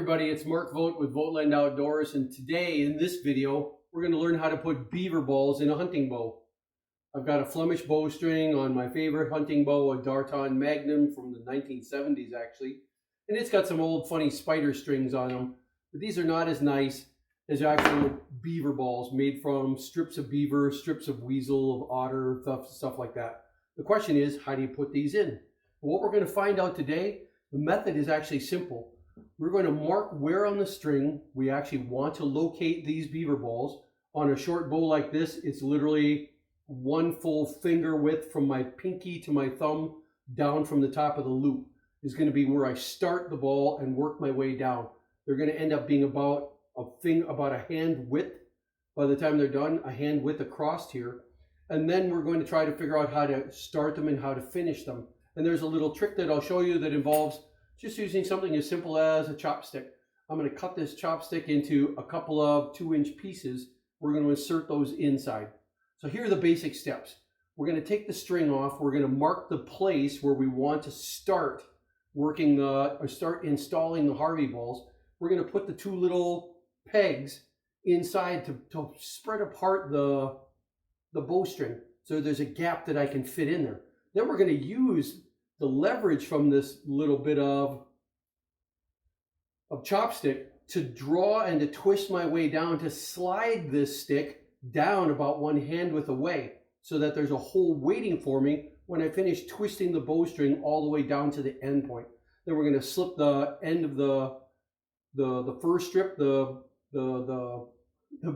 everybody, it's Mark Vogt with VOGTLAND Outdoors, and today in this video we're going to learn how to put beaver balls in a hunting bow. I've got a Flemish bowstring on my favorite hunting bow, a Darton Magnum from the 1970s actually, and it's got some old funny spider strings on them, but these are not as nice as actual beaver balls made from strips of beaver, strips of weasel, of otter, stuff like that. The question is, how do you put these in? What we're going to find out today, the method is actually simple. We're going to mark where on the string we actually want to locate these beaver balls. On a short bow like this, it's literally one full finger width from my pinky to my thumb down from the top of the loop is going to be where I start the ball and work my way down. They're going to end up being about a hand width by the time they're done, a hand width across here. And then we're going to try to figure out how to start them and how to finish them. And there's a little trick that I'll show you that involves just using something as simple as a chopstick. I'm going to cut this chopstick into a couple of 2-inch pieces. We're going to insert those inside. So here are the basic steps. We're going to take the string off. We're going to mark the place where we want to start working start installing the Harvey balls. We're going to put the 2 little pegs inside to spread apart the bowstring, so there's a gap that I can fit in there. Then we're going to use the leverage from this little bit of chopstick to draw and to twist my way down, to slide this stick down about 1 hand width away, so that there's a hole waiting for me when I finish twisting the bowstring all the way down to the end point. Then we're going to slip the end of the first strip, the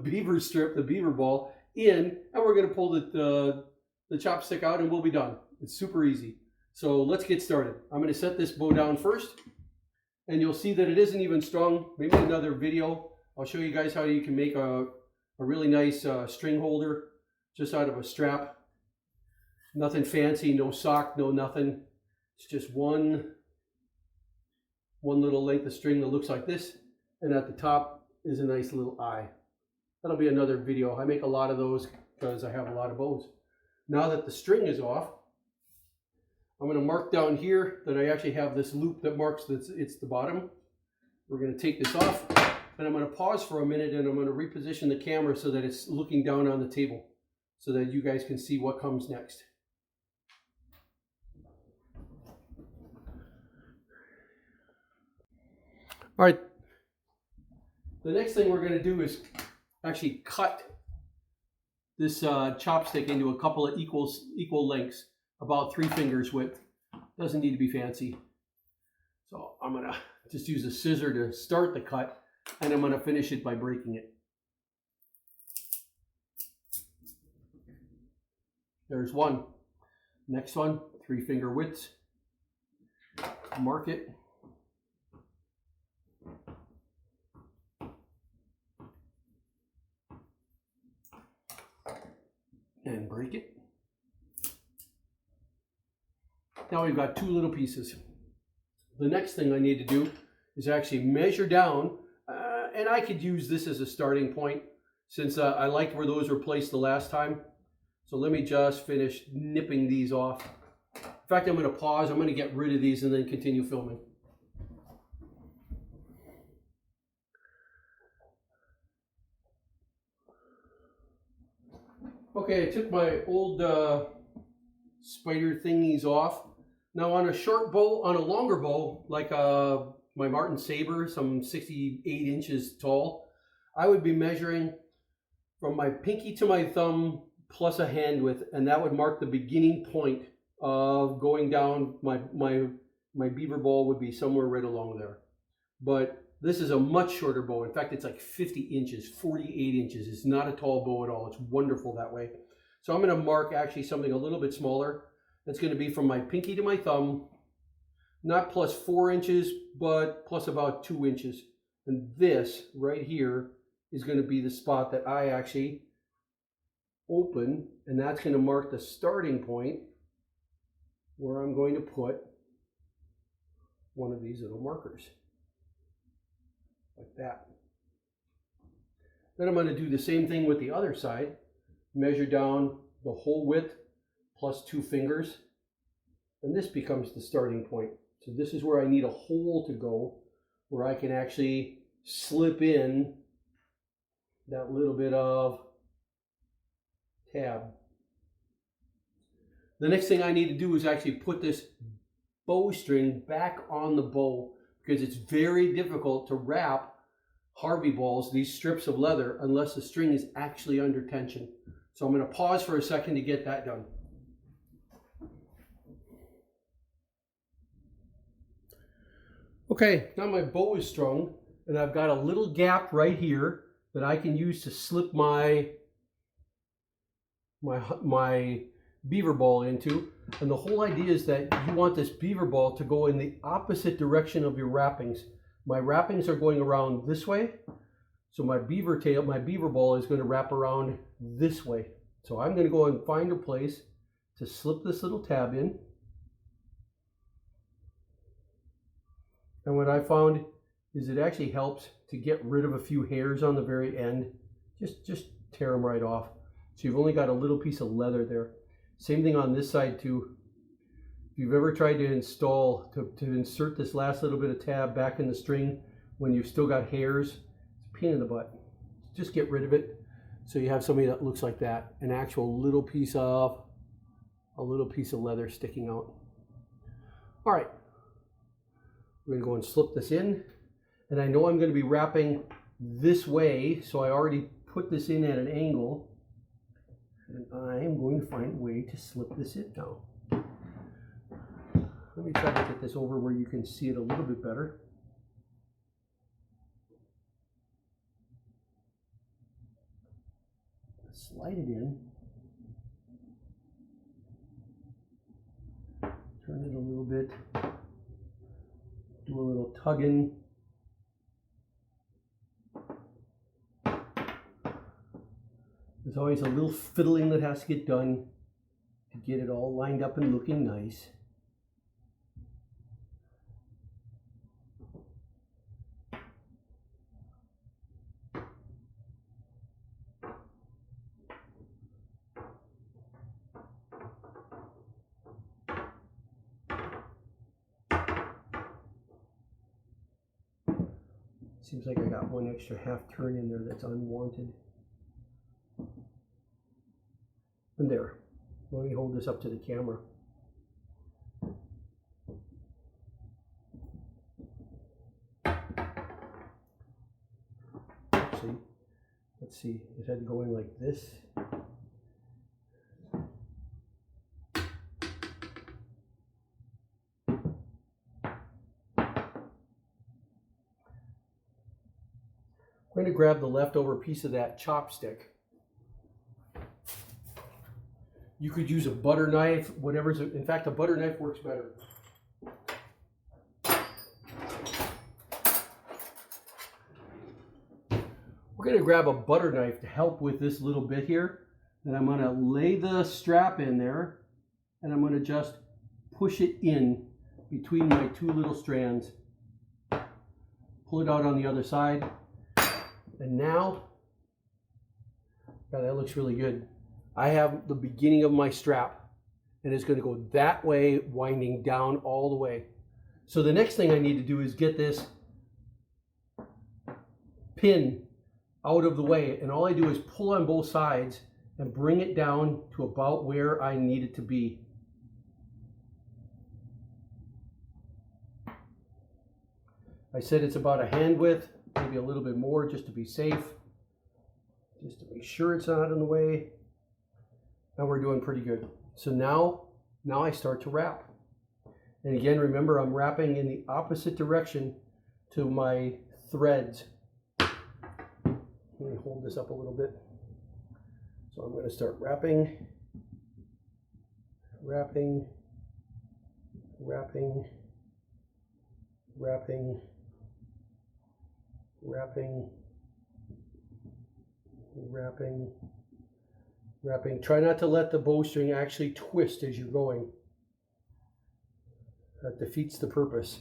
beaver strip, the beaver ball in, and we're going to pull the chopstick out and we'll be done. It's super easy. So let's get started. I'm going to set this bow down first, and you'll see that it isn't even strung. Maybe another video I'll show you guys how you can make a really nice string holder just out of a strap. Nothing fancy, no sock, no nothing. It's just one little length of string that looks like this, and at the top is a nice little eye. That'll be another video. I make a lot of those because I have a lot of bows. Now that the string is off, I'm going to mark down here that I actually have this loop that marks that it's the bottom. We're going to take this off, and I'm going to pause for a minute, and I'm going to reposition the camera so that it's looking down on the table so that you guys can see what comes next. All right, the next thing we're going to do is actually cut this chopstick into a couple of equal lengths, about 3 fingers width. Doesn't need to be fancy. So I'm going to just use a scissor to start the cut, and I'm going to finish it by breaking it. There's one. Next one, 3 finger widths. Mark it. And break it. Now we've got 2 little pieces. The next thing I need to do is actually measure down, and I could use this as a starting point since I liked where those were placed the last time. So let me just finish nipping these off. In fact, I'm going to pause. I'm going to get rid of these and then continue filming. Okay, I took my old spider thingies off. Now on a short bow, on a longer bow, like my Martin Saber, some 68 inches tall, I would be measuring from my pinky to my thumb plus a hand width, and that would mark the beginning point of going down. My beaver ball would be somewhere right along there. But this is a much shorter bow. In fact, it's like 50 inches, 48 inches. It's not a tall bow at all. It's wonderful that way. So I'm going to mark actually something a little bit smaller. That's going to be from my pinky to my thumb, not plus 4 inches, but plus about 2 inches. And this right here is going to be the spot that I actually open, and that's going to mark the starting point where I'm going to put one of these little markers. Like that. Then I'm going to do the same thing with the other side. Measure down the whole width plus 2 fingers, and this becomes the starting point. So this is where I need a hole to go where I can actually slip in that little bit of tab. The next thing I need to do is actually put this bowstring back on the bow, because it's very difficult to wrap Harvey balls, these strips of leather, unless the string is actually under tension. So I'm going to pause for a second to get that done. Okay, now my bow is strung, and I've got a little gap right here that I can use to slip my beaver ball into. And the whole idea is that you want this beaver ball to go in the opposite direction of your wrappings. My wrappings are going around this way, so my beaver ball is going to wrap around this way. So I'm going to go and find a place to slip this little tab in. And what I found is it actually helps to get rid of a few hairs on the very end. Just tear them right off. So you've only got a little piece of leather there. Same thing on this side too. If you've ever tried to insert this last little bit of tab back in the string when you've still got hairs, it's a pain in the butt. Just get rid of it so you have something that looks like that, an actual little piece of leather sticking out. All right, we're going to go and slip this in, and I know I'm going to be wrapping this way, so I already put this in at an angle, and I am going to find a way to slip this in now. Let me try to get this over where you can see it a little bit better. Slide it in. Turn it a little bit. Do a little tugging. There's always a little fiddling that has to get done to get it all lined up and looking nice. Seems like I got one extra half turn in there that's unwanted. And there. Let me hold this up to the camera. Actually, let's see. It had going like this. I'm going to grab the leftover piece of that chopstick. You could use a butter knife, whatever's, in fact, a butter knife works better. We're going to grab a butter knife to help with this little bit here. And I'm going to lay the strap in there, and I'm going to just push it in between my two little strands. Pull it out on the other side. And now, yeah, that looks really good. I have the beginning of my strap, and it's going to go that way, winding down all the way. So the next thing I need to do is get this pin out of the way, and all I do is pull on both sides and bring it down to about where I need it to be. I said it's about a hand width, maybe a little bit more, just to be safe, just to make sure it's not in the way. Now we're doing pretty good. So now I start to wrap. And again, remember, I'm wrapping in the opposite direction to my threads. Let me hold this up a little bit. So I'm going to start wrapping, wrapping, wrapping, wrapping, wrapping, wrapping, wrapping. Try not to let the bowstring actually twist as you're going. That defeats the purpose.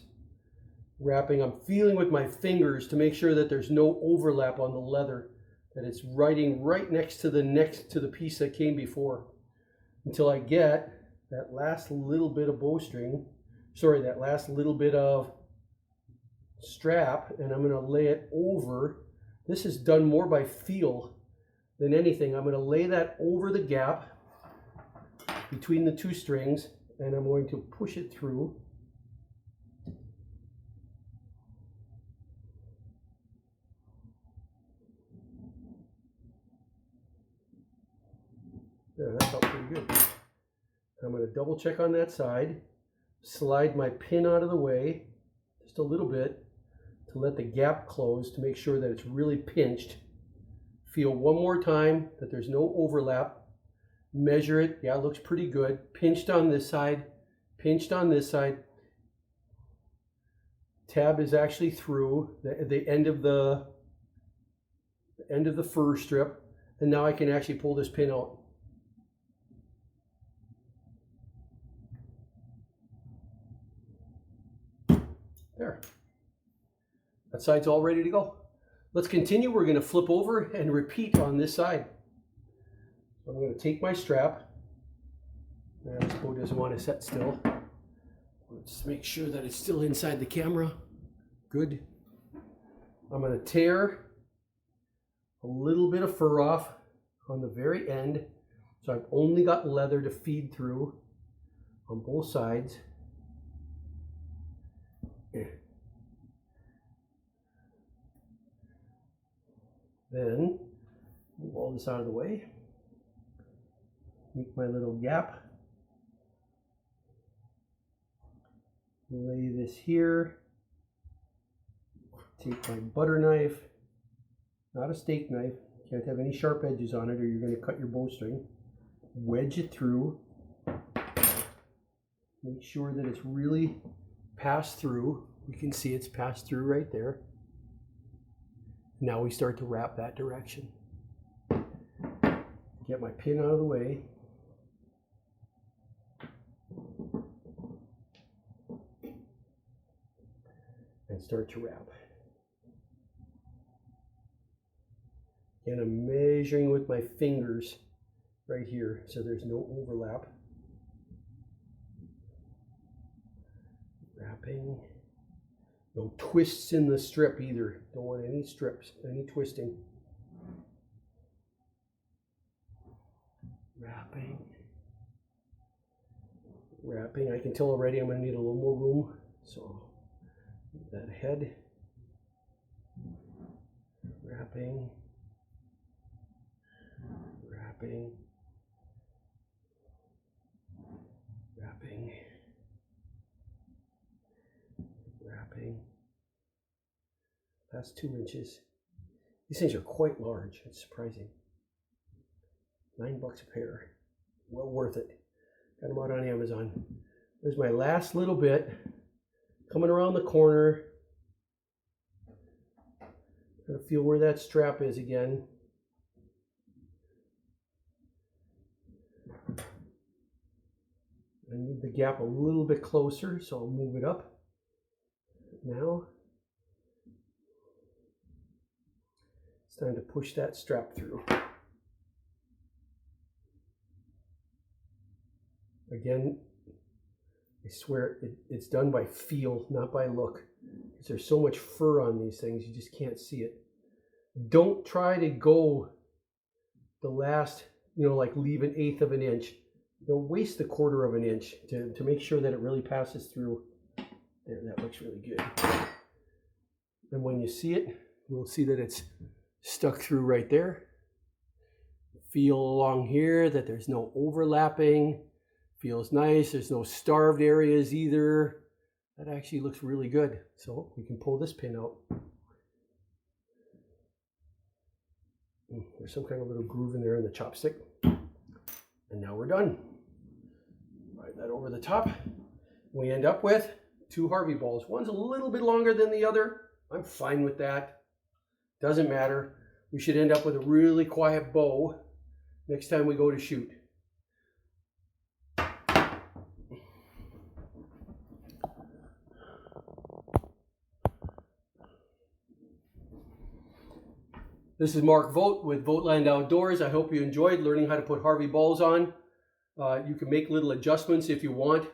Wrapping, I'm feeling with my fingers to make sure that there's no overlap on the leather, that it's riding right next to the piece that came before, until I get that last little bit of bowstring, sorry, that last little bit of strap and I'm going to lay it over. This is done more by feel than anything. I'm going to lay that over the gap between the two strings and I'm going to push it through. There, that felt pretty good. I'm going to double check on that side, slide my pin out of the way just a little bit to let the gap close to make sure that it's really pinched. Feel one more time that there's no overlap. Measure it. Yeah, it looks pretty good. Pinched on this side, pinched on this side. Tab is actually through the end of the fur strip, and now I can actually pull this pin out. There. That side's all ready to go. Let's continue. We're going to flip over and repeat on this side. So I'm going to take my strap. This bow doesn't want to set still. Let's make sure that it's still inside the camera. Good. I'm going to tear a little bit of fur off on the very end. So I've only got leather to feed through on both sides. Then move all this out of the way. Make my little gap. Lay this here. Take my butter knife, not a steak knife. Can't have any sharp edges on it or you're going to cut your bowstring. Wedge it through. Make sure that it's really passed through. You can see it's passed through right there. Now we start to wrap that direction. Get my pin out of the way. And start to wrap. And I'm measuring with my fingers right here so there's no overlap. Wrapping. No twists in the strip either. Don't want any strips, any twisting. Wrapping. Wrapping. I can tell already I'm going to need a little more room. So that head. Wrapping. Wrapping. Wrapping. Wrapping. That's 2 inches. These things are quite large. It's surprising. $9 a pair. Well worth it. Got them out on Amazon. There's my last little bit. Coming around the corner. Gotta feel where that strap is again. I need the gap a little bit closer, so I'll move it up. Now, it's time to push that strap through. Again, I swear it's done by feel, not by look. Because there's so much fur on these things, you just can't see it. Don't try to go the last, like leave 1/8 of an inch. Waste 1/4 of an inch to make sure that it really passes through. There, that looks really good. And when you see it, we'll see that it's stuck through right there. Feel along here that there's no overlapping. Feels nice. There's no starved areas either. That actually looks really good. So we can pull this pin out. There's some kind of little groove in there in the chopstick. And now we're done. Slide that over the top. We end up with 2 Harvey balls. One's a little bit longer than the other. I'm fine with that. Doesn't matter. We should end up with a really quiet bow next time we go to shoot. This is Mark Vogt with VOGTLAND Outdoors. I hope you enjoyed learning how to put Harvey balls on. You can make little adjustments if you want.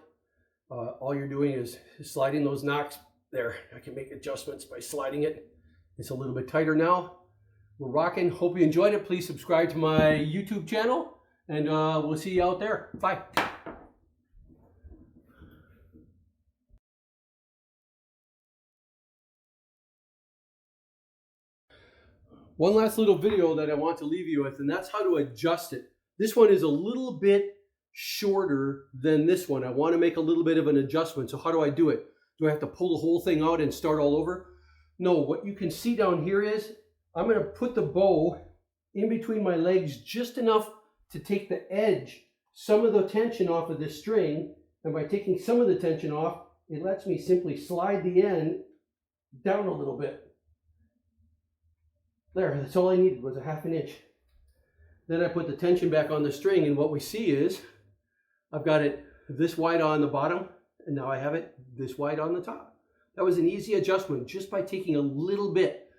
All you're doing is sliding those nocks There, I can make adjustments by sliding it. It's a little bit tighter now. We're rocking. Hope you enjoyed it. Please subscribe to my YouTube channel, and we'll see you out there. Bye. One last little video that I want to leave you with, and that's how to adjust it. This one is a little bit shorter than this one. I want to make a little bit of an adjustment. So how do I do it? Do I have to pull the whole thing out and start all over? No, what you can see down here is I'm going to put the bow in between my legs just enough to take the edge, some of the tension off of this string. And by taking some of the tension off, it lets me simply slide the end down a little bit. There, that's all I needed was a ½ inch. Then I put the tension back on the string, and what we see is I've got it this wide on the bottom, and now I have it this wide on the top. That was an easy adjustment just by taking a little bit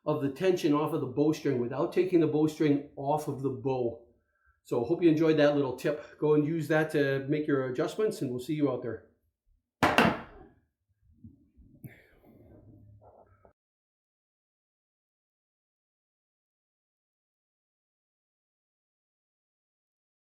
of the tension off of the bowstring without taking the bowstring off of the bow. So I hope you enjoyed that little tip. Go and use that to make your adjustments, and we'll see you out there.